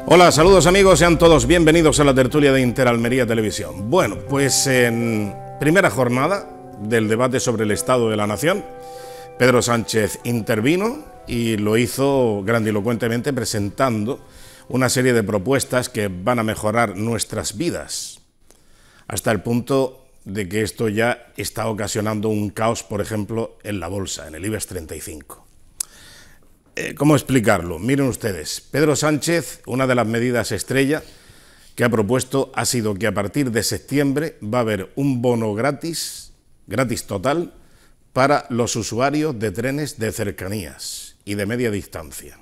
Hola, saludos amigos, sean todos bienvenidos a la tertulia de Interalmería Televisión. Bueno, pues en primera jornada del debate sobre el Estado de la Nación, Pedro Sánchez intervino y lo hizo grandilocuentemente presentando una serie de propuestas que van a mejorar nuestras vidas, hasta el punto de que esto ya está ocasionando un caos, por ejemplo, en la bolsa, en el IBEX 35. ¿Cómo explicarlo? Miren ustedes, Pedro Sánchez, una de las medidas estrella que ha propuesto ha sido que a partir de septiembre va a haber un bono gratis total, para los usuarios de trenes de cercanías y de media distancia.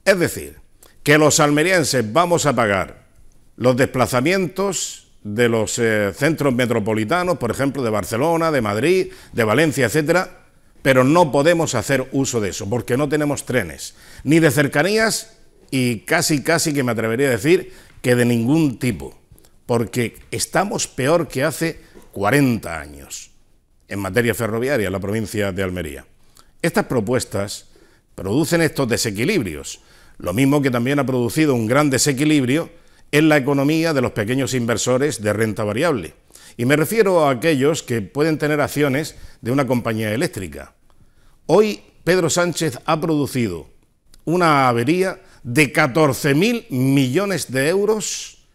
Es decir, que los almerienses vamos a pagar los desplazamientos de los centros metropolitanos, por ejemplo, de Barcelona, de Madrid, de Valencia, etcétera, pero no podemos hacer uso de eso, porque no tenemos trenes, ni de cercanías y casi que me atrevería a decir que de ningún tipo, porque estamos peor que hace 40 años en materia ferroviaria en la provincia de Almería. Estas propuestas producen estos desequilibrios, lo mismo que también ha producido un gran desequilibrio en la economía de los pequeños inversores de renta variable. Y me refiero a aquellos que pueden tener acciones de una compañía eléctrica. Hoy Pedro Sánchez ha producido una avería de 14.000 millones de euros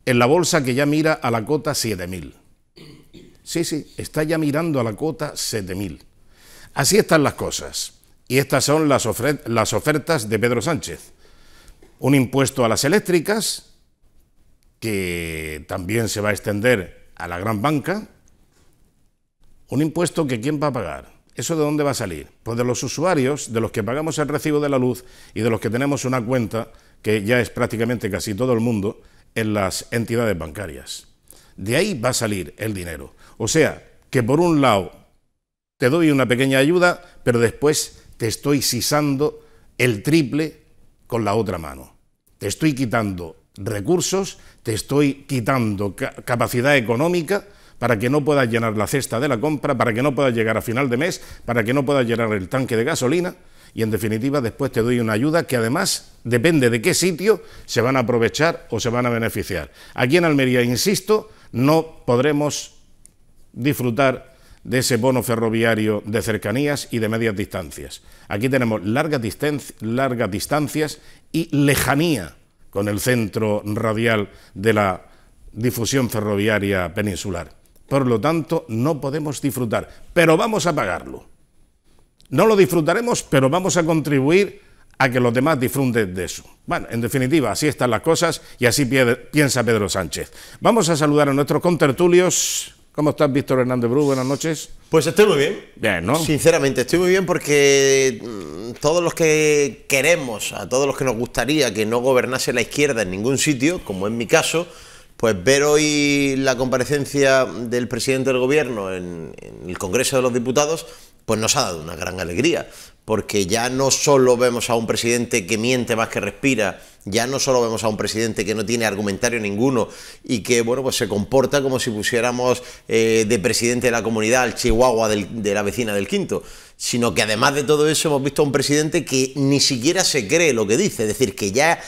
en la bolsa, que ya mira a la cota 7.000. Sí, está ya mirando a la cota 7.000. Así están las cosas. Y estas son las ofertas de Pedro Sánchez. Un impuesto a las eléctricas, que también se va a extender a la gran banca. Un impuesto que ¿quién va a pagar? ¿Eso de dónde va a salir? Pues de los usuarios, de los que pagamos el recibo de la luz y de los que tenemos una cuenta, que ya es prácticamente casi todo el mundo, en las entidades bancarias. De ahí va a salir el dinero. O sea, que por un lado te doy una pequeña ayuda, pero después te estoy sisando el triple con la otra mano. Te estoy quitando recursos, te estoy quitando capacidad económica para que no puedas llenar la cesta de la compra, para que no puedas llegar a final de mes, para que no puedas llenar el tanque de gasolina, y en definitiva después te doy una ayuda que además depende de qué sitio se van a aprovechar o se van a beneficiar. Aquí en Almería, insisto, no podremos disfrutar de ese bono ferroviario de cercanías y de medias distancias. Aquí tenemos largas distancias y lejanía con el centro radial de la difusión ferroviaria peninsular. Por lo tanto, no podemos disfrutar, pero vamos a pagarlo. No lo disfrutaremos, pero vamos a contribuir a que los demás disfruten de eso. Bueno, en definitiva, así están las cosas y así piensa Pedro Sánchez. Vamos a saludar a nuestros contertulios. ¿Cómo estás, Víctor Hernández Bru? Buenas noches. Pues estoy muy bien. Bien, ¿no? Sinceramente, estoy muy bien porque todos los que queremos, a todos los que nos gustaría que no gobernase la izquierda en ningún sitio, como en mi caso, pues ver hoy la comparecencia del presidente del gobierno en el Congreso de los Diputados, pues nos ha dado una gran alegría, porque ya no solo vemos a un presidente que miente más que respira, ya no solo vemos a un presidente que no tiene argumentario ninguno y que, bueno, pues se comporta como si pusiéramos de presidente de la comunidad al chihuahua de la vecina del quinto, sino que además de todo eso hemos visto a un presidente que ni siquiera se cree lo que dice, es decir, que ya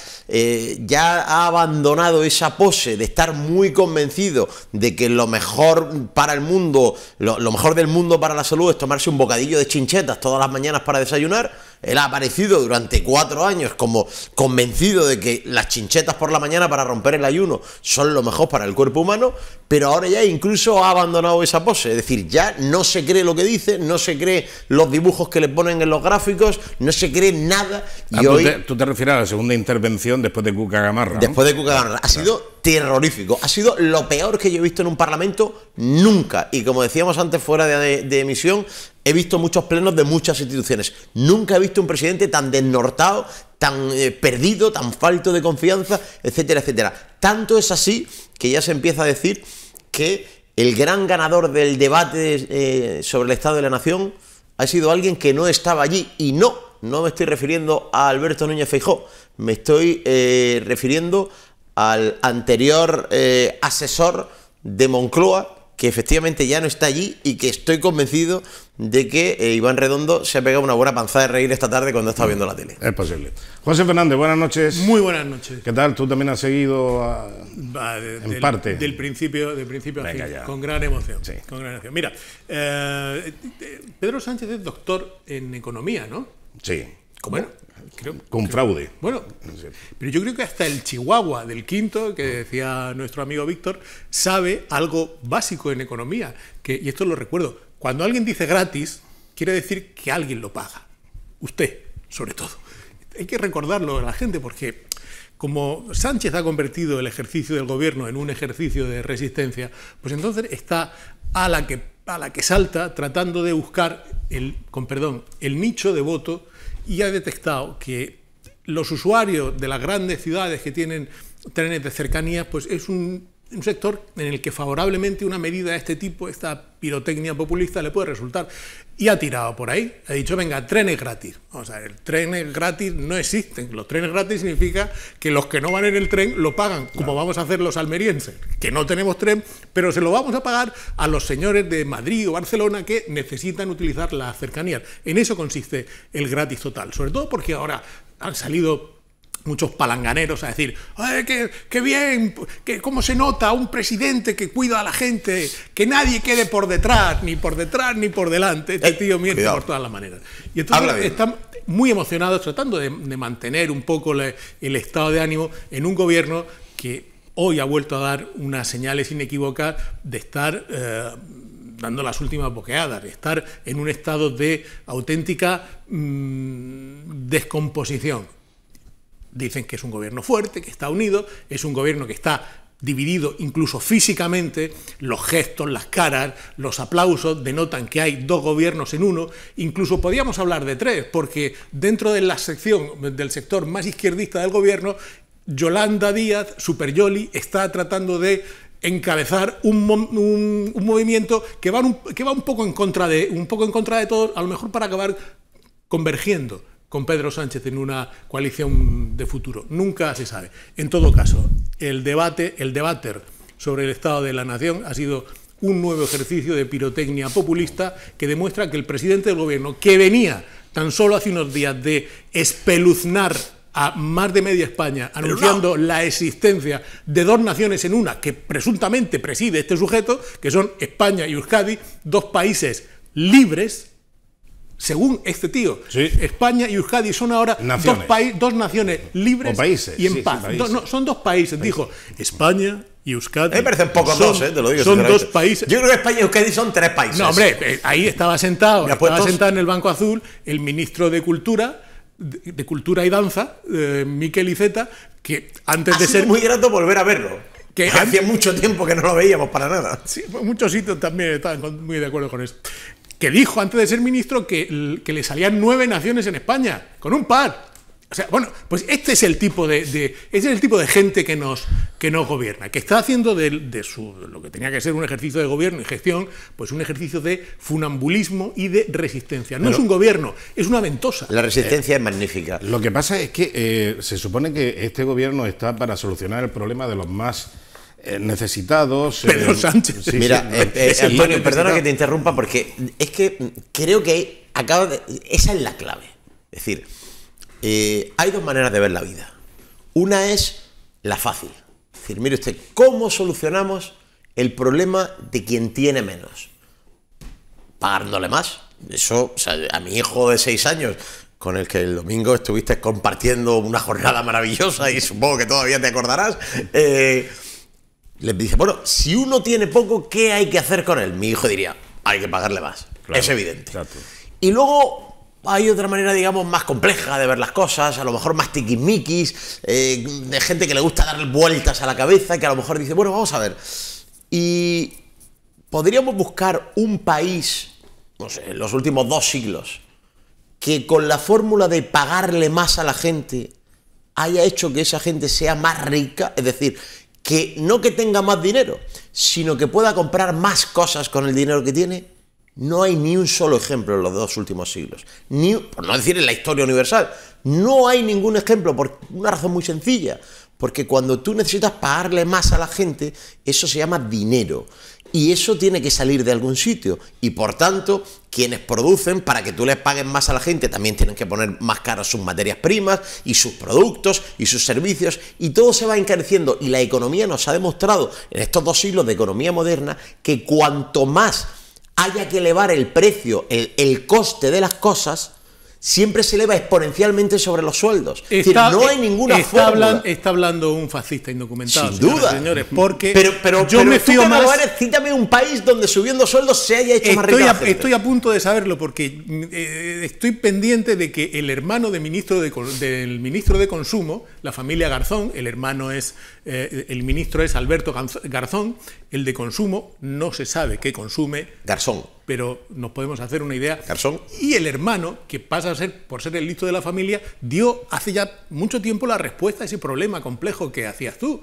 ha abandonado esa pose de estar muy convencido de que lo mejor para el mundo, lo mejor del mundo para la salud es tomarse un bocadillo de chinchetas todas las mañanas para desayunar. Él ha aparecido durante 4 años como convencido de que las chinchetas por la mañana para romper el ayuno son lo mejor para el cuerpo humano, pero ahora ya incluso ha abandonado esa pose, es decir, ya no se cree lo que dice, no se cree los dibujos que le ponen en los gráficos, no se cree nada. Y hoy, tú te refieres a la segunda intervención después de Cuca Gamarra, ¿no? Después de Cuca Gamarra. Ha sido terrorífico, ha sido lo peor que yo he visto en un parlamento nunca, y como decíamos antes fuera de emisión, he visto muchos plenos de muchas instituciones, nunca he visto un presidente tan desnortado, tan perdido, tan falto de confianza, etcétera, etcétera. Tanto es así que ya se empieza a decir que el gran ganador del debate sobre el Estado de la Nación ha sido alguien que no estaba allí, y no me estoy refiriendo a Alberto Núñez Feijóo, me estoy refiriendo al anterior asesor de Moncloa, que efectivamente ya no está allí y que estoy convencido de que Iván Redondo se ha pegado una buena panzada de reír esta tarde cuando está viendo la tele. Es posible. José Fernández, buenas noches. Muy buenas noches. ¿Qué tal? ¿Tú también has seguido en parte? Del principio a fin, ya. con gran emoción. Sí. Con gran emoción. Mira, Pedro Sánchez es doctor en economía, ¿no? Sí. Bueno, con fraude. Bueno, Sí. pero yo creo que hasta el Chihuahua del quinto, que decía nuestro amigo Víctor, sabe algo básico en economía. Y esto lo recuerdo. Cuando alguien dice gratis, quiere decir que alguien lo paga. Usted, sobre todo. Hay que recordarlo a la gente porque como Sánchez ha convertido el ejercicio del gobierno en un ejercicio de resistencia, pues entonces está a la que salta tratando de buscar el nicho de voto, y ha detectado que los usuarios de las grandes ciudades que tienen trenes de cercanía, pues es un sector en el que favorablemente una medida de este tipo, esta pirotecnia populista, le puede resultar. Y ha tirado por ahí, ha dicho, venga, trenes gratis. O sea, el trenes gratis no existen. Los trenes gratis significa que los que no van en el tren lo pagan, como vamos a hacer los almerienses, que no tenemos tren, pero se lo vamos a pagar a los señores de Madrid o Barcelona que necesitan utilizar las cercanías. En eso consiste el gratis total, sobre todo porque ahora han salido muchos palanganeros a decir, ¡ay, qué bien! ¿Cómo se nota un presidente que cuida a la gente? Que nadie quede por detrás ni por delante. Este tío miente por todas las maneras. Y entonces están muy emocionados tratando de mantener un poco el estado de ánimo en un gobierno que hoy ha vuelto a dar unas señales inequívocas de estar dando las últimas boqueadas, de estar en un estado de auténtica descomposición. Dicen que es un gobierno fuerte, que está unido, es un gobierno que está dividido incluso físicamente, los gestos, las caras, los aplausos denotan que hay dos gobiernos en uno, incluso podríamos hablar de tres, porque dentro de la sección del sector más izquierdista del gobierno, Yolanda Díaz, Super Yoli, está tratando de encabezar un movimiento que va un poco en contra de todos, a lo mejor para acabar convergiendo con Pedro Sánchez en una coalición de futuro. Nunca se sabe. En todo caso, el debater sobre el estado de la nación ha sido un nuevo ejercicio de pirotecnia populista que demuestra que el presidente del gobierno, que venía tan solo hace unos días de espeluznar a más de media España, anunciando la existencia de dos naciones en una que presuntamente preside este sujeto, que son España y Euskadi, dos países libres. Según este tío, sí. España y Euskadi son ahora dos naciones libres y en paz. Son dos países, dijo España y Euskadi. Me parecen pocos dos, te lo digo. Son dos países. Yo creo que España y Euskadi son tres países. No, hombre, ahí estaba sentado en el Banco Azul el ministro de Cultura y Danza, Miquel Iceta, que antes de ser... muy grato volver a verlo. Que hacía mucho tiempo que no lo veíamos para nada. Sí, muchos sitios también estaban muy de acuerdo con eso. Que dijo antes de ser ministro que le salían 9 naciones en España, con un par. O sea, bueno, pues este es el tipo de gente que nos gobierna, que está haciendo de lo que tenía que ser un ejercicio de gobierno y gestión, pues un ejercicio de funambulismo y de resistencia. No es un gobierno, es una ventosa. La resistencia es magnífica. Lo que pasa es que se supone que este gobierno está para solucionar el problema de los más necesitados. Pedro Sánchez. Sí, mira, Antonio, perdona que te interrumpa porque es que creo que esa es la clave. Es decir, hay dos maneras de ver la vida. Una es la fácil. Es decir, mire usted, ¿cómo solucionamos el problema de quien tiene menos? Pagándole más. Eso, o sea, a mi hijo de 6 años, con el que el domingo estuviste compartiendo una jornada maravillosa y supongo que todavía te acordarás, les dice, bueno, si uno tiene poco, ¿qué hay que hacer con él? Mi hijo diría, hay que pagarle más. Claro, es evidente. Exacto. Y luego hay otra manera, digamos, más compleja de ver las cosas, a lo mejor más tiquismiquis, de gente que le gusta dar vueltas a la cabeza, que a lo mejor dice, bueno, vamos a ver. Y podríamos buscar un país, no sé, en los últimos 2 siglos, que con la fórmula de pagarle más a la gente haya hecho que esa gente sea más rica, es decir, que no que tenga más dinero, sino que pueda comprar más cosas con el dinero que tiene. No hay ni un solo ejemplo en los 2 últimos siglos, por no decir en la historia universal. No hay ningún ejemplo, por una razón muy sencilla, porque cuando tú necesitas pagarle más a la gente, eso se llama dinero. y eso tiene que salir de algún sitio. Y por tanto, quienes producen, para que tú les pagues más a la gente, también tienen que poner más caras sus materias primas y sus productos y sus servicios, y todo se va encareciendo. Y la economía nos ha demostrado en estos 2 siglos de economía moderna que cuanto más haya que elevar el precio, el coste de las cosas, siempre se eleva exponencialmente sobre los sueldos. Es decir, no hay ninguna fórmula. Está hablando un fascista indocumentado. Sin duda. Señores, porque pero yo me fío más. Cítame un país donde subiendo sueldos se haya hecho más rica. Estoy a punto de saberlo porque estoy pendiente de que el hermano del ministro de Consumo, la familia Garzón, el ministro es Alberto Garzón, el de Consumo no se sabe qué consume. Garzón. Pero nos podemos hacer una idea. Garzón. Y el hermano, que pasa a ser, por ser el listo de la familia, dio hace ya mucho tiempo la respuesta a ese problema complejo que hacías tú.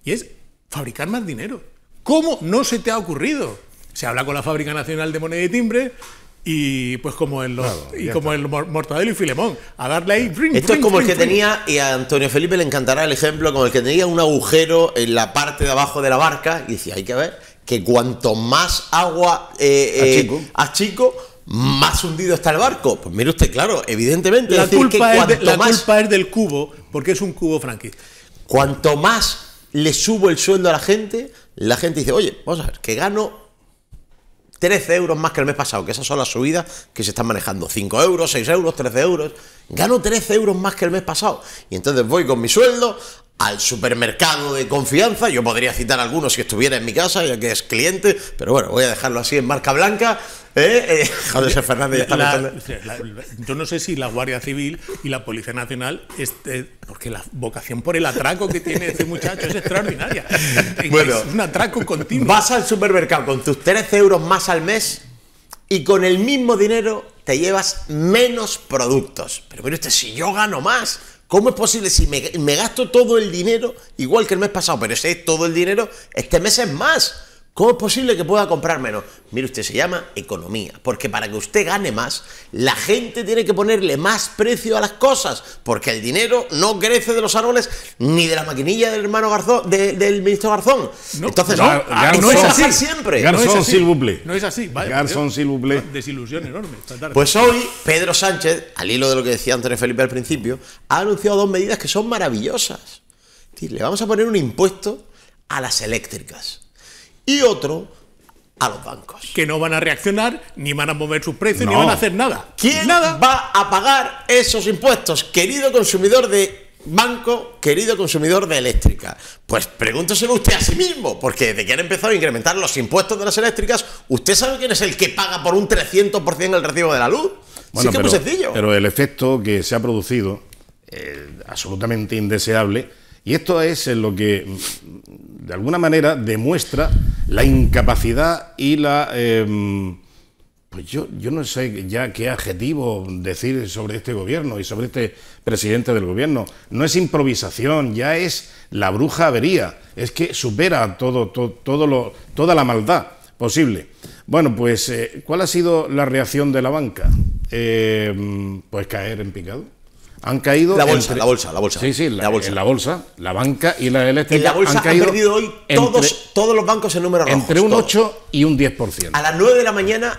Y es fabricar más dinero. ¿Cómo no se te ha ocurrido? Se habla con la Fábrica Nacional de Moneda y Timbre y pues como en el Mortadelo y Filemón, a darle ahí... Esto es como el que tenía, y a Antonio Felipe le encantará el ejemplo, como el que tenía un agujero en la parte de abajo de la barca y decía, hay que ver que cuanto más agua achico, más hundido está el barco. Pues mire usted, claro, evidentemente. La culpa es del cubo, porque es un cubo franquista. Cuanto más le subo el sueldo a la gente dice, oye, vamos a ver, que gano 13 euros más que el mes pasado, que esas son las subidas que se están manejando. 5 euros, 6 euros, 13 euros. Gano 13 euros más que el mes pasado. Y entonces voy con mi sueldo al supermercado de confianza. Yo podría citar algunos si estuviera en mi casa, ya que es cliente, pero bueno, voy a dejarlo así en marca blanca. José Fernández ya está yo no sé si la Guardia Civil y la Policía Nacional, porque la vocación por el atraco que tiene este muchacho es extraordinaria. Bueno, es un atraco continuo. Vas al supermercado con tus 13 euros más al mes y con el mismo dinero te llevas menos productos. Pero mire usted, si yo gano más, ¿cómo es posible si me gasto todo el dinero igual que el mes pasado? Pero ese es todo el dinero, este mes es más. ¿Cómo es posible que pueda comprar menos? Mire usted, se llama economía, porque para que usted gane más, la gente tiene que ponerle más precio a las cosas, porque el dinero no crece de los árboles ni de la maquinilla del hermano Garzón, del ministro Garzón. No, entonces, no es así siempre. Garzón, s'il vous plaît. No es así, vale. Garzón, s'il vous plaît. Desilusión enorme. Pues hoy, Pedro Sánchez, al hilo de lo que decía Antonio Felipe al principio, ha anunciado 2 medidas que son maravillosas. Es decir, le vamos a poner un impuesto a las eléctricas y otro a los bancos. Que no van a reaccionar, ni van a mover sus precios, ni van a hacer nada. ¿Quién va a pagar esos impuestos, querido consumidor de banco, querido consumidor de eléctrica? Pues pregúnteselo usted a sí mismo, porque desde que han empezado a incrementar los impuestos de las eléctricas, ¿usted sabe quién es el que paga por un 300% el recibo de la luz? Bueno, sí, que es muy sencillo. Pero el efecto que se ha producido, absolutamente indeseable, y esto es lo que de alguna manera demuestra la incapacidad y la... pues yo no sé ya qué adjetivo decir sobre este gobierno y sobre este presidente del gobierno. No es improvisación, ya es la bruja avería. Es que supera toda la maldad posible. Bueno, pues ¿cuál ha sido la reacción de la banca? Pues caer en picado. Han caído... La bolsa. Sí, la bolsa. La banca y la eléctrica. En la bolsa han perdido hoy todos los bancos en números rojos. Entre un 8 y un 10%. A las 9 de la mañana,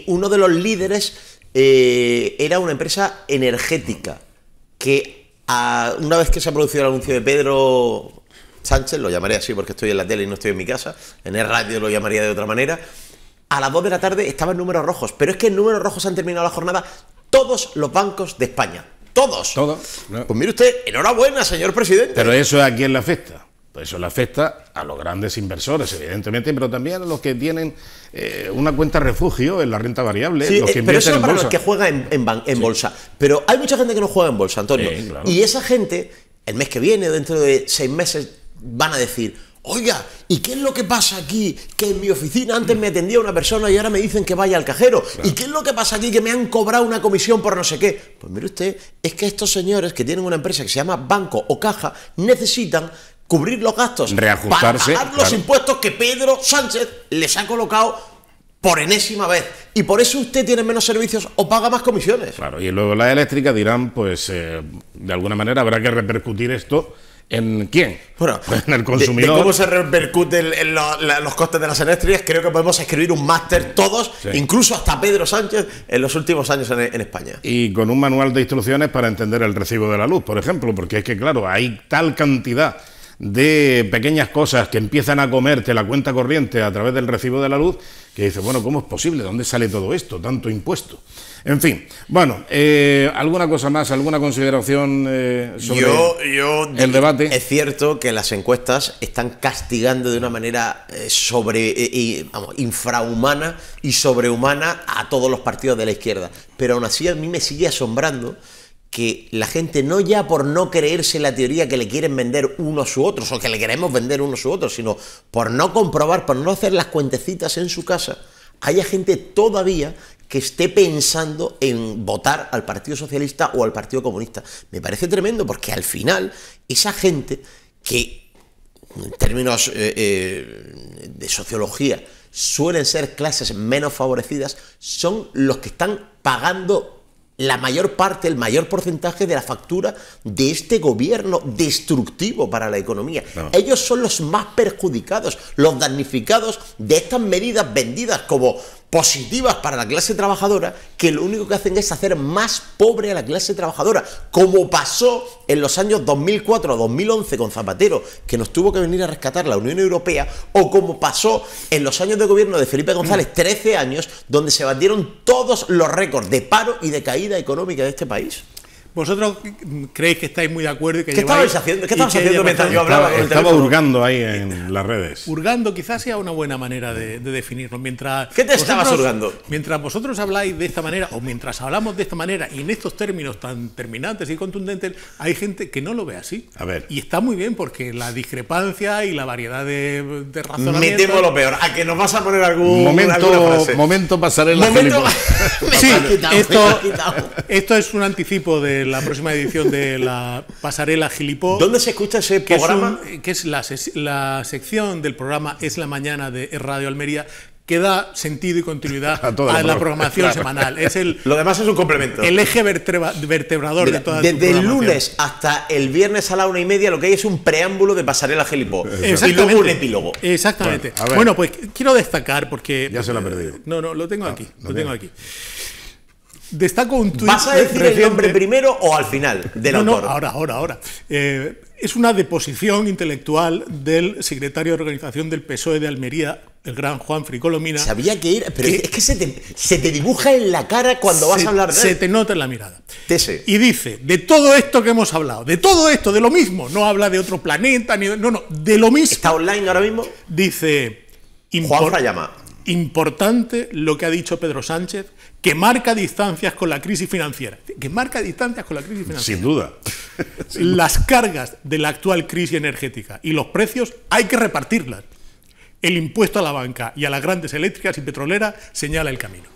uno de los líderes era una empresa energética que una vez que se ha producido el anuncio de Pedro Sánchez, lo llamaré así porque estoy en la tele y no estoy en mi casa, en el radio lo llamaría de otra manera, a las 2 de la tarde estaba en números rojos. Pero es que en números rojos han terminado la jornada todos los bancos de España. Todos. No. Pues mire usted, enhorabuena, señor presidente. Pero eso a quién le afecta. Pues eso le afecta a los grandes inversores, evidentemente, pero también a los que tienen una cuenta refugio en la renta variable. Sí, los que pero eso es para bolsa. los que juegan en bolsa. Pero hay mucha gente que no juega en bolsa, Antonio. Sí, claro. Y esa gente, el mes que viene, dentro de 6 meses, van a decir... Oiga, ¿y qué es lo que pasa aquí? Que en mi oficina antes me atendía una persona y ahora me dicen que vaya al cajero. Claro. ¿Y qué es lo que pasa aquí? Que me han cobrado una comisión por no sé qué. Pues mire usted, es que estos señores que tienen una empresa que se llama banco o caja necesitan cubrir los gastos, reajustarse, para pagar los impuestos que Pedro Sánchez les ha colocado por enésima vez. Y por eso usted tiene menos servicios o paga más comisiones. Claro, y luego las eléctricas dirán, pues de alguna manera habrá que repercutir esto ¿En quién? Bueno, en el consumidor. De cómo se repercuten en los costes de las eléctricas, creo que podemos escribir un máster todos, Sí. incluso hasta Pedro Sánchez, en los últimos años en España. Y con un manual de instrucciones para entender el recibo de la luz, por ejemplo, porque es que, claro, hay tal cantidad de pequeñas cosas que empiezan a comerte la cuenta corriente a través del recibo de la luz, que dices, bueno, ¿cómo es posible? ¿Dónde sale todo esto? Tanto impuesto. En fin, bueno, ¿alguna cosa más? ¿Alguna consideración sobre el debate? Es cierto que las encuestas están castigando de una manera infrahumana y sobrehumana a todos los partidos de la izquierda. Pero aún así a mí me sigue asombrando que la gente, no ya por no creerse la teoría que le quieren vender unos u otros, o que le queremos vender unos u otros, sino por no comprobar, por no hacer las cuentecitas en su casa, haya gente todavía que esté pensando en votar al Partido Socialista o al Partido Comunista. Me parece tremendo, porque al final esa gente que, en términos de sociología, suelen ser clases menos favorecidas, son los que están pagando la mayor parte, el mayor porcentaje de la factura de este gobierno destructivo para la economía. No. Ellos son los más perjudicados, los damnificados de estas medidas vendidas como positivas para la clase trabajadora, que lo único que hacen es hacer más pobre a la clase trabajadora, como pasó en los años 2004 a 2011 con Zapatero, que nos tuvo que venir a rescatar la Unión Europea, o como pasó en los años de gobierno de Felipe González, 13 años, donde se batieron todos los récords de paro y de caída económica de este país. ¿Vosotros creéis que estáis muy de acuerdo? Y que ¿Qué estabais haciendo? ¿Qué estabas haciendo mientras yo hablaba? Estaba hurgando ahí en las redes. Hurgando quizás sea una buena manera de definirlo. ¿Qué te estabas hurgando? Mientras vosotros habláis de esta manera, o mientras hablamos de esta manera, y en estos términos tan terminantes y contundentes, hay gente que no lo ve así. A ver. Y está muy bien, porque la discrepancia y la variedad de razonamientos... Me temo lo peor. ¿A que nos vas a poner alguna frase? Momento pasarela gilipollas. Sí, esto es un anticipo de la próxima edición de la Pasarela Gilipó. ¿Dónde se escucha ese programa? Que es la sección del programa Es la Mañana de Radio Almería, que da sentido y continuidad a la programación semanal. Lo demás es un complemento. El eje vertebrador. Mira, de toda desde el lunes hasta el viernes a la 1:30, lo que hay es un preámbulo de Pasarela Gilipó. Y luego un epílogo. Exactamente. Bueno, pues quiero destacar, porque... Ya se lo ha perdido. No, lo tengo aquí. Lo tengo aquí. Destaco un tuit. ¿Vas a decir reciente, el nombre primero o al final del autor? No, ahora. Es una deposición intelectual del secretario de organización del PSOE de Almería, el gran Juan Fricolomina. Sabía que ir, pero es que se te dibuja en la cara cuando vas a hablar de él. Se te nota en la mirada. Tese. Y dice, de todo esto que hemos hablado, de todo esto, de lo mismo, no habla de otro planeta, de lo mismo. ¿Está online ahora mismo? Dice, Juanfra llama. Importante lo que ha dicho Pedro Sánchez, que marca distancias con la crisis financiera. Sin duda. Las cargas de la actual crisis energética y los precios hay que repartirlas. El impuesto a la banca y a las grandes eléctricas y petroleras señala el camino.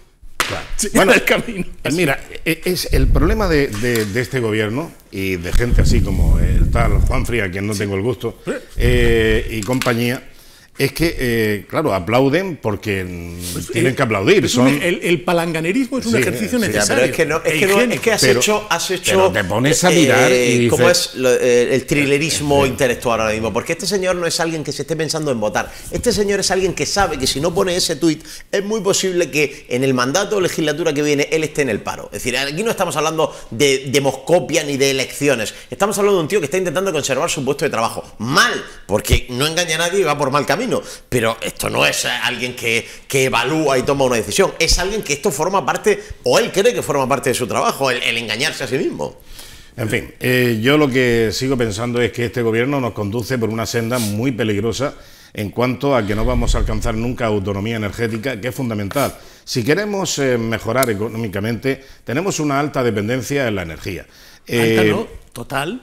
Bueno, el camino. Mira, es el problema de este gobierno y de gente así como el tal Juan Fría, a quien no tengo el gusto, y compañía. Es que, claro, aplauden porque tienen que aplaudir. El palanganerismo es un ejercicio necesario. Pero es que has hecho. Pero te pones a mirar y dices, ¿cómo es el trilerismo intelectual ahora mismo? Porque este señor no es alguien que se esté pensando en votar. Este señor es alguien que sabe que si no pone ese tuit, es muy posible que en el mandato o legislatura que viene él esté en el paro. Es decir, aquí no estamos hablando de demoscopia ni de elecciones. Estamos hablando de un tío que está intentando conservar su puesto de trabajo. Mal, porque no engaña a nadie y va por mal camino. Pero esto no es alguien que evalúa y toma una decisión, es alguien que esto forma parte, o él cree que forma parte de su trabajo, el engañarse a sí mismo. En fin, yo lo que sigo pensando es que este gobierno nos conduce por una senda muy peligrosa en cuanto a que no vamos a alcanzar nunca autonomía energética, que es fundamental. Si queremos mejorar económicamente, tenemos una alta dependencia en la energía. Alta, ¿no? Total,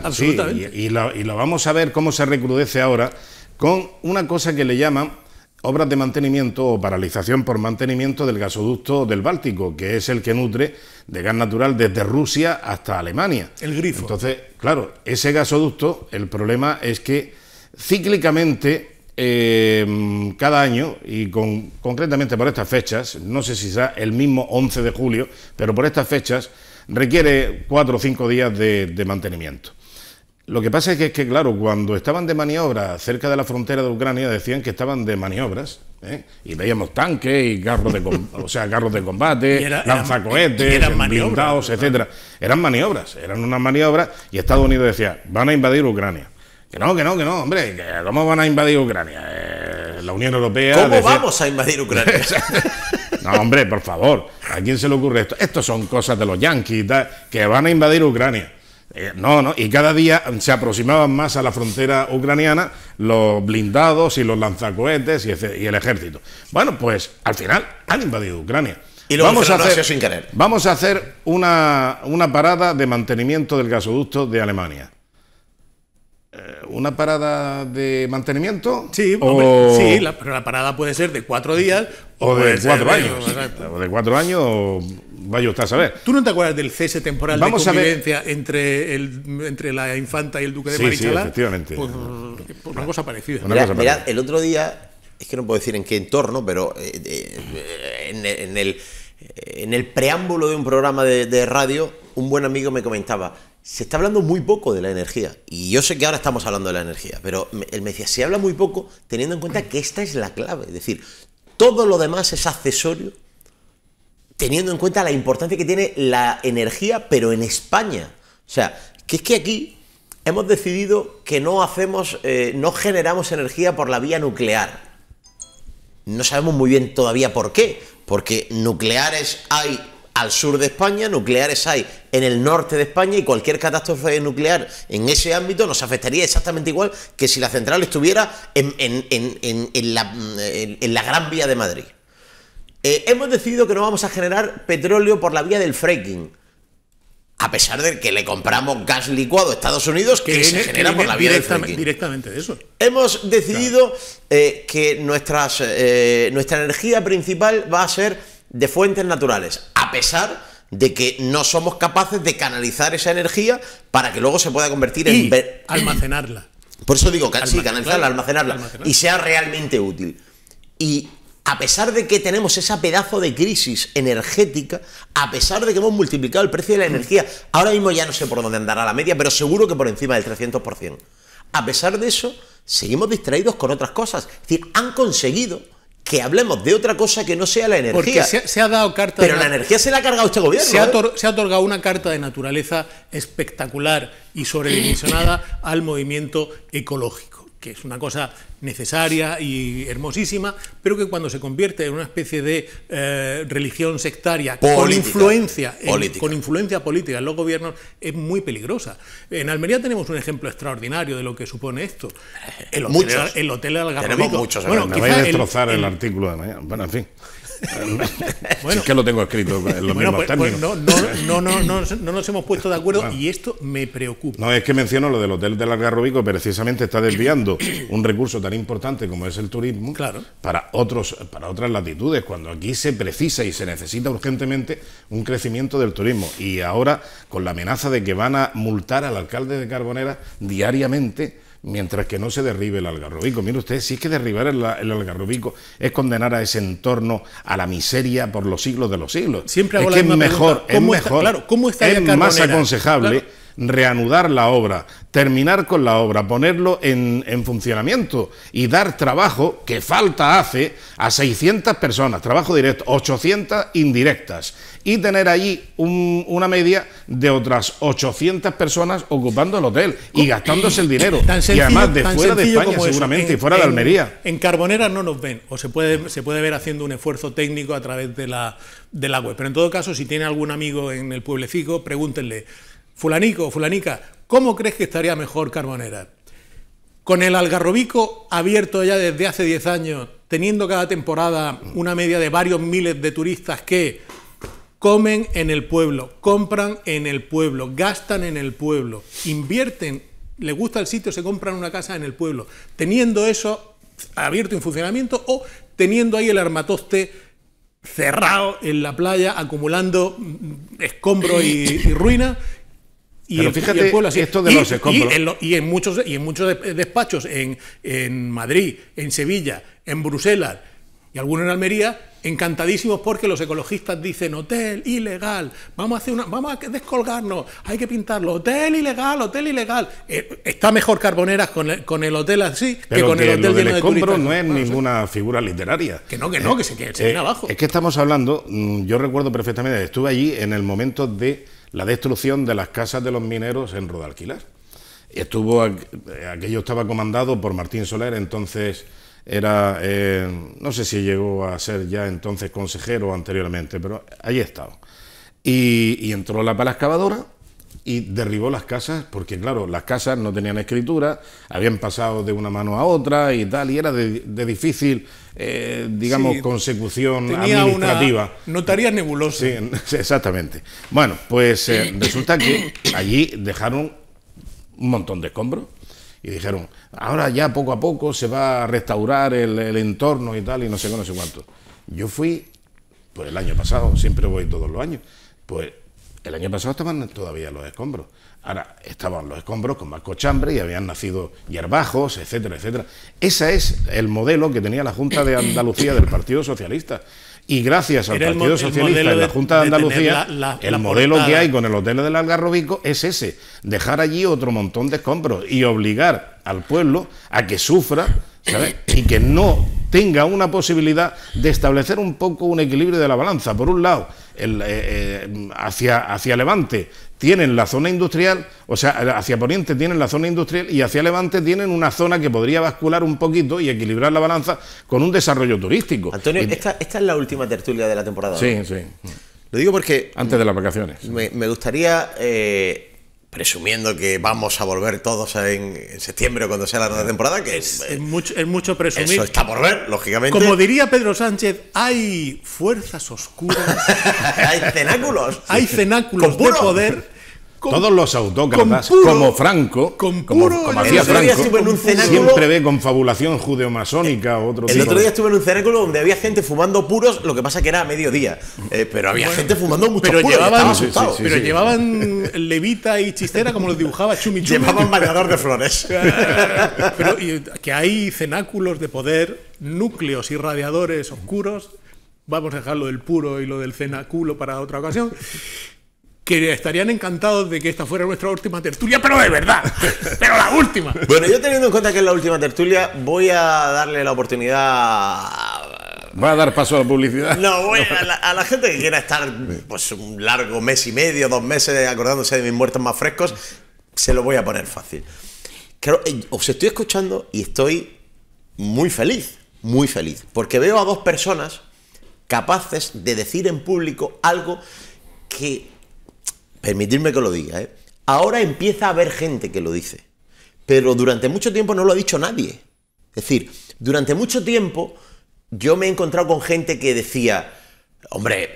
absolutamente. Sí, y lo vamos a ver cómo se recrudece ahora con una cosa que le llaman obras de mantenimiento o paralización por mantenimiento del gasoducto del Báltico, que es el que nutre de gas natural desde Rusia hasta Alemania. El grifo. Entonces, claro, ese gasoducto, el problema es que cíclicamente, cada año, y concretamente por estas fechas, no sé si será el mismo 11 de julio, pero por estas fechas, requiere 4 o 5 días de mantenimiento. Lo que pasa es que, claro, cuando estaban de maniobra cerca de la frontera de Ucrania decían que estaban de maniobras, ¿eh? Y veíamos tanques y carros carros de combate, lanzacohetes, blindados, etcétera. Eran maniobras, eran unas maniobras, y Estados Unidos decía, van a invadir Ucrania. Que no, hombre, ¿cómo van a invadir Ucrania? La Unión Europea... ¿Cómo vamos a invadir Ucrania? No, hombre, por favor, ¿a quién se le ocurre esto? Estos son cosas de los yanquis, que van a invadir Ucrania. No, y cada día se aproximaban más a la frontera ucraniana los blindados y los lanzacohetes y el ejército. Bueno, pues al final han invadido Ucrania. Y luego sin querer. Vamos a hacer una parada de mantenimiento del gasoducto de Alemania. ¿Una parada de mantenimiento? Sí, pero la parada puede ser de 4 días o de 4 años. O de 4 años, o vaya usted a saber. ¿Tú no te acuerdas del cese temporal de convivencia entre la infanta y el duque de Marichalar? Sí, efectivamente. Pues una cosa parecida. Mirad, el otro día, es que no puedo decir en qué entorno, pero en el preámbulo de un programa de radio, un buen amigo me comentaba: se está hablando muy poco de la energía, y yo sé que ahora estamos hablando de la energía, pero él me decía, se habla muy poco teniendo en cuenta que esta es la clave, es decir, todo lo demás es accesorio, teniendo en cuenta la importancia que tiene la energía, pero en España. O sea, que es que aquí hemos decidido que no generamos energía por la vía nuclear. No sabemos muy bien todavía por qué, porque nucleares hay al sur de España, nucleares hay en el norte de España, y cualquier catástrofe nuclear en ese ámbito nos afectaría exactamente igual que si la central estuviera en la Gran Vía de Madrid. Hemos decidido que no vamos a generar petróleo por la vía del fracking, a pesar de que le compramos gas licuado a Estados Unidos que se genera por la vía del fracking. Directamente de eso. Hemos decidido que nuestra energía principal va a ser de fuentes naturales, a pesar de que no somos capaces de canalizar esa energía para que luego se pueda convertir en... almacenarla. Por eso digo, canalizarla, almacenarla, y sea realmente útil. Y a pesar de que tenemos esa pedazo de crisis energética, a pesar de que hemos multiplicado el precio de la energía, ahora mismo ya no sé por dónde andará la media, pero seguro que por encima del 300%. A pesar de eso, seguimos distraídos con otras cosas. Es decir, han conseguido que hablemos de otra cosa que no sea la energía. Porque se ha dado carta... Pero la energía se la ha cargado este gobierno. Se ha otorgado una carta de naturaleza espectacular y sobredimensionada al movimiento ecológico, que es una cosa necesaria y hermosísima, pero que cuando se convierte en una especie de religión sectaria con influencia política en los gobiernos, es muy peligrosa. En Almería tenemos un ejemplo extraordinario de lo que supone esto. El Hotel Algarrobico. Bueno, me vais a destrozar el artículo de mañana. Bueno, en fin. Bueno, es que lo tengo escrito en los mismos términos. No nos hemos puesto de acuerdo, y esto me preocupa. No, es que menciono lo del Hotel del Algarrobico, precisamente está desviando un recurso tan importante como es el turismo, claro, para otras latitudes, cuando aquí se precisa y se necesita urgentemente un crecimiento del turismo. Y ahora, con la amenaza de que van a multar al alcalde de Carbonera diariamente, mientras que no se derribe el Algarrobico. Mire usted, si es que derribar el Algarrobico es condenar a ese entorno a la miseria por los siglos de los siglos. Siempre hago es la que misma pregunta. Es más aconsejable reanudar la obra, terminar con la obra, ponerlo en funcionamiento y dar trabajo, que falta hace, a 600 personas, trabajo directo, 800 indirectas, y tener allí una media de otras 800 personas ocupando el hotel y gastándose el dinero, y además de fuera de España seguramente, y fuera de Almería. En Carbonera no nos ven, o se puede ver haciendo un esfuerzo técnico a través de la web, pero en todo caso, si tiene algún amigo en el pueblecico, pregúntenle: fulanico, fulanica, ¿cómo crees que estaría mejor Carbonera? Con el Algarrobico abierto ya desde hace 10 años, teniendo cada temporada una media de varios miles de turistas que comen en el pueblo, compran en el pueblo, gastan en el pueblo, invierten, les gusta el sitio, se compran una casa en el pueblo, teniendo eso abierto en funcionamiento, o teniendo ahí el armatoste cerrado en la playa, acumulando escombros y ruinas. Pero fíjate, y el pueblo así. Esto de los escombros. Y en muchos despachos en Madrid, en Sevilla, en Bruselas y algunos en Almería, encantadísimos porque los ecologistas dicen hotel ilegal, vamos a descolgarnos, hay que pintarlo, hotel ilegal, hotel ilegal. Está mejor Carboneras con el hotel así que con el hotel lleno de turistas. No es ninguna figura literaria. Que se viene abajo. Es que estamos hablando, yo recuerdo perfectamente, estuve allí en el momento de la destrucción de las casas de los mineros en Rodalquilar. Aquello estaba comandado por Martín Soler, entonces era, no sé si llegó a ser ya entonces consejero o anteriormente, pero allí estaba. Y entró la pala excavadora y derribó las casas, porque claro, las casas no tenían escritura, habían pasado de una mano a otra y tal, y era de difícil, digamos, consecución administrativa. Una notaría nebulosa. Sí, exactamente. Bueno, pues resulta que allí dejaron un montón de escombros y dijeron, ahora ya poco a poco se va a restaurar el entorno y tal, y no sé qué, no sé cuánto. Yo fui, pues el año pasado, siempre voy todos los años, pues el año pasado estaban todavía los escombros. Ahora estaban los escombros con más cochambre y habían nacido hierbajos, etcétera, etcétera. Ese es el modelo que tenía la Junta de Andalucía del Partido Socialista. Y gracias al Partido Socialista y la Junta de Andalucía, el modelo que hay con el Hotel del Algarrobico es ese, dejar allí otro montón de escombros y obligar al pueblo a que sufra, ¿sabes? Y que no tenga una posibilidad de establecer un poco un equilibrio de la balanza. Por un lado, hacia Levante tienen la zona industrial, o sea, hacia Poniente tienen la zona industrial y hacia Levante tienen una zona que podría bascular un poquito y equilibrar la balanza con un desarrollo turístico. Antonio, esta es la última tertulia de la temporada, ¿no? Sí, sí. Lo digo porque... Antes de las vacaciones. Me gustaría, presumiendo que vamos a volver todos en septiembre cuando sea la nueva temporada, que es mucho presumir. Eso está por ver, lógicamente. Como diría Pedro Sánchez, hay fuerzas oscuras. Hay cenáculos. Hay cenáculos de poder. Todos los autócratas, como Franco, como hacía Franco, siempre ve confabulación judeomasónica o otro tipo. El otro día estuve en un cenáculo donde había gente fumando puros, lo que pasa que era a mediodía, pero había gente fumando muchos puros. Pero llevaban levita y chistera como los dibujaba Chumi Chumi. Llevaban bañador de flores. Pero que hay cenáculos de poder, núcleos y radiadores oscuros. Vamos a dejar lo del puro y lo del cenáculo para otra ocasión. Que estarían encantados de que esta fuera nuestra última tertulia, pero de verdad, pero la última. Bueno, yo teniendo en cuenta que es la última tertulia, voy a darle la oportunidad... ¿Va a dar paso a la publicidad? No, voy a la gente que quiera estar pues un largo mes y medio, 2 meses, acordándose de mis muertos más frescos, se lo voy a poner fácil. Claro, os estoy escuchando y estoy muy feliz, porque veo a 2 personas capaces de decir en público algo que... Permitidme que lo diga, ¿eh? Ahora empieza a haber gente que lo dice, pero durante mucho tiempo no lo ha dicho nadie. Es decir, durante mucho tiempo yo me he encontrado con gente que decía, hombre,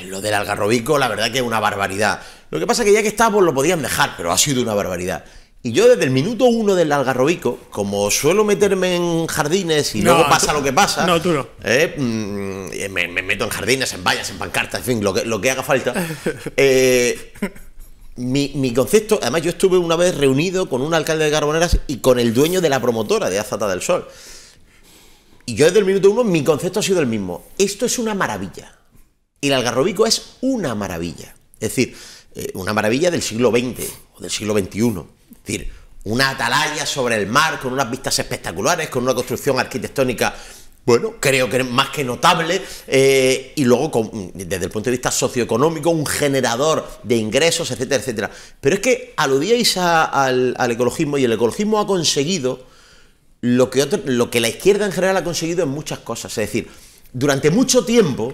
lo del Algarrobico la verdad que es una barbaridad. Lo que pasa es que ya que está, pues lo podían dejar, pero ha sido una barbaridad. Y yo desde el minuto 1 del Algarrobico, como suelo meterme en jardines y luego pasa lo que pasa... No, tú no. Me meto en jardines, en vallas, en pancartas, en fin, lo que haga falta. Mi concepto... Además, yo estuve una vez reunido con un alcalde de Carboneras y con el dueño de la promotora de Azata del Sol. Y yo desde el minuto 1, mi concepto ha sido el mismo. Esto es una maravilla. Y el Algarrobico es una maravilla. Es decir, una maravilla del siglo XX o del siglo XXI. Es decir, una atalaya sobre el mar con unas vistas espectaculares, con una construcción arquitectónica, bueno, creo que más que notable, y luego desde el punto de vista socioeconómico, un generador de ingresos, etcétera, etcétera. Pero es que aludíais al ecologismo, y el ecologismo ha conseguido lo que la izquierda en general ha conseguido en muchas cosas. Es decir, durante mucho tiempo,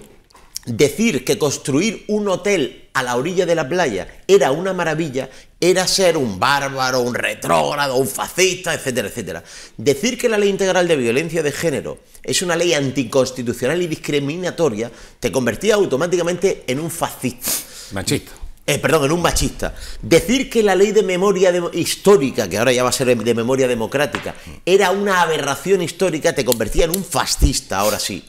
decir que construir un hotel a la orilla de la playa era una maravilla, era ser un bárbaro, un retrógrado, un fascista, etcétera, etcétera. Decir que la ley integral de violencia de género es una ley anticonstitucional y discriminatoria te convertía automáticamente en un fascista. Machista. En un machista. Decir que la ley de memoria histórica, que ahora ya va a ser de memoria democrática, era una aberración histórica, te convertía en un fascista, ahora sí.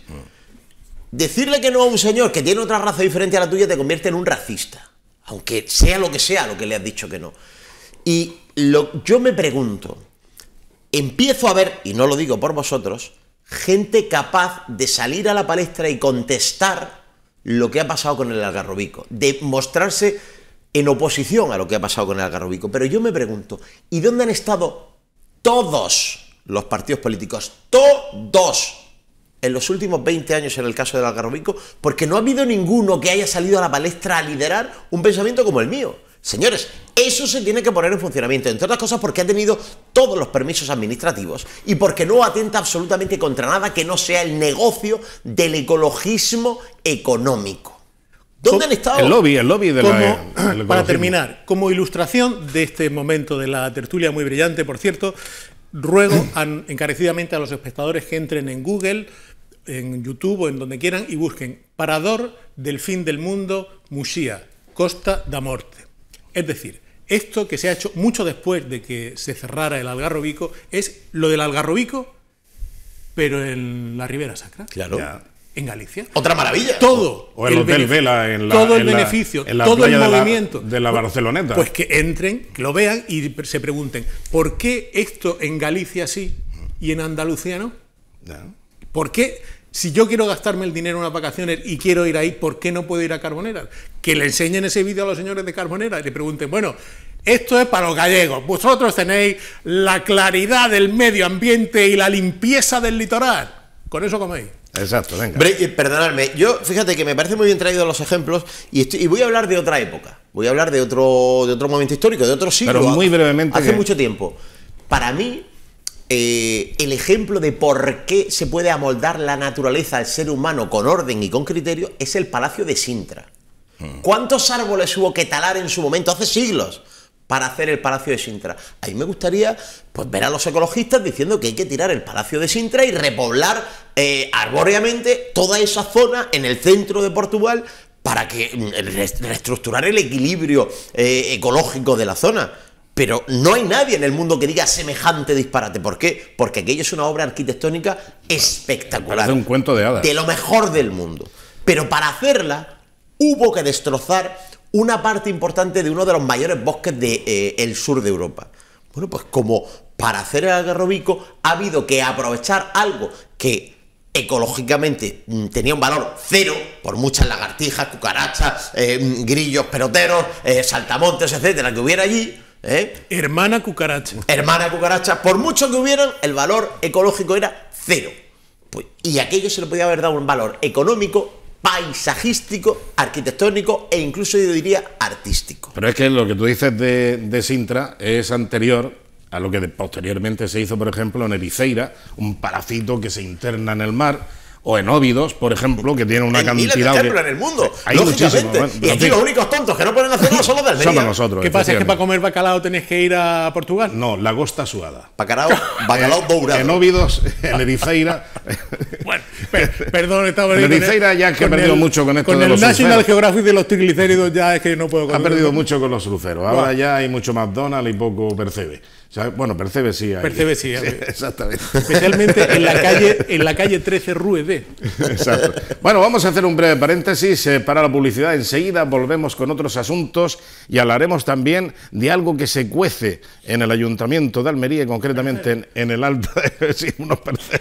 Decirle que no a un señor que tiene otra raza diferente a la tuya te convierte en un racista, aunque sea lo que le has dicho que no. Y yo me pregunto, empiezo a ver, y no lo digo por vosotros, gente capaz de salir a la palestra y contestar lo que ha pasado con el Algarrobico, de mostrarse en oposición a lo que ha pasado con el Algarrobico. Pero yo me pregunto, ¿y dónde han estado todos los partidos políticos? Todos. En los últimos 20 años en el caso del Algarrobico, porque no ha habido ninguno que haya salido a la palestra a liderar un pensamiento como el mío. Señores, eso se tiene que poner en funcionamiento, entre otras cosas porque ha tenido todos los permisos administrativos y porque no atenta absolutamente contra nada que no sea el negocio del ecologismo económico. ¿Dónde han estado? El lobby del para terminar, como ilustración de este momento de la tertulia muy brillante, por cierto, ruego encarecidamente a los espectadores que entren en Google, en YouTube o en donde quieran y busquen Parador del fin del mundo, Muxía, Costa da Morte. Es decir, esto que se ha hecho mucho después de que se cerrara el Algarrobico es lo del Algarrobico, pero en la Ribera Sacra. Claro. Ya. En Galicia. Otra maravilla. Todo. O el Hotel Vela en la, todo el en la, beneficio, en la todo el playa movimiento. De la Barceloneta. Pues que entren, que lo vean y se pregunten, ¿por qué esto en Galicia sí y en Andalucía no? Ya. ¿Por qué? Si yo quiero gastarme el dinero en unas vacaciones y quiero ir ahí, ¿por qué no puedo ir a Carboneras? Que le enseñen ese vídeo a los señores de Carboneras y le pregunten, bueno, esto es para los gallegos, vosotros tenéis la claridad del medio ambiente y la limpieza del litoral, con eso coméis. Exacto, venga. Perdonadme, yo fíjate que me parece muy bien traído los ejemplos y voy a hablar de otra época, voy a hablar de otro momento histórico, de otro siglo. Pero muy brevemente. Hace mucho tiempo. Para mí, el ejemplo de por qué se puede amoldar la naturaleza al ser humano con orden y con criterio es el Palacio de Sintra. ¿Cuántos árboles hubo que talar en su momento, hace siglos, para hacer el Palacio de Sintra? Ahí me gustaría pues ver a los ecologistas diciendo que hay que tirar el Palacio de Sintra y repoblar arbóreamente toda esa zona en el centro de Portugal para que reestructurar el equilibrio ecológico de la zona. Pero no hay nadie en el mundo que diga semejante disparate. ¿Por qué? Porque aquello es una obra arquitectónica espectacular. Parece un cuento de hadas. De lo mejor del mundo. Pero para hacerla hubo que destrozar una parte importante de uno de los mayores bosques del sur de Europa. Bueno, pues como para hacer el Algarrobico ha habido que aprovechar algo que ecológicamente tenía un valor cero, por muchas lagartijas, cucarachas, grillos peroteros, saltamontes, etcétera, que hubiera allí. Hermana cucaracha. Hermana cucaracha, por mucho que hubieran, el valor ecológico era cero. Pues, y aquello se le podía haber dado un valor económico, paisajístico, arquitectónico e incluso yo diría artístico. Pero es que lo que tú dices de Sintra es anterior a lo que posteriormente se hizo, por ejemplo, en Ericeira, un palacito que se interna en el mar, o en Óbidos, por ejemplo, que tiene una cantidad de ejemplos en el mundo, hay muchísimos. Y aquí los únicos tontos que no pueden hacer nada son los de Almería. Somos nosotros. ¿Qué pasa? ¿Es que para comer bacalao tenéis que ir a Portugal? No, Lagosta Suada. Bacalao dourado. En Óbidos, en Ericeira. Bueno, perdón, estaba en Ericeira ya que ha perdido mucho con esto de los Con el National cruceros. Geographic de los triglicéridos ya es que no puedo comer. Ha perdido mucho con los cruceros. Ahora ya hay mucho McDonald's y poco Percebe. O sea, bueno, Percebe sí hay. Percebe sí. Exactamente. Especialmente en la calle 13 Rue D. Exacto. Bueno, vamos a hacer un breve paréntesis para la publicidad. Enseguida volvemos con otros asuntos y hablaremos también de algo que se cuece en el Ayuntamiento de Almería, concretamente en el Alto. Sí, unos Percebe.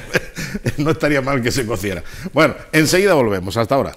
No estaría mal que se cociera. Bueno, enseguida volvemos. Hasta ahora.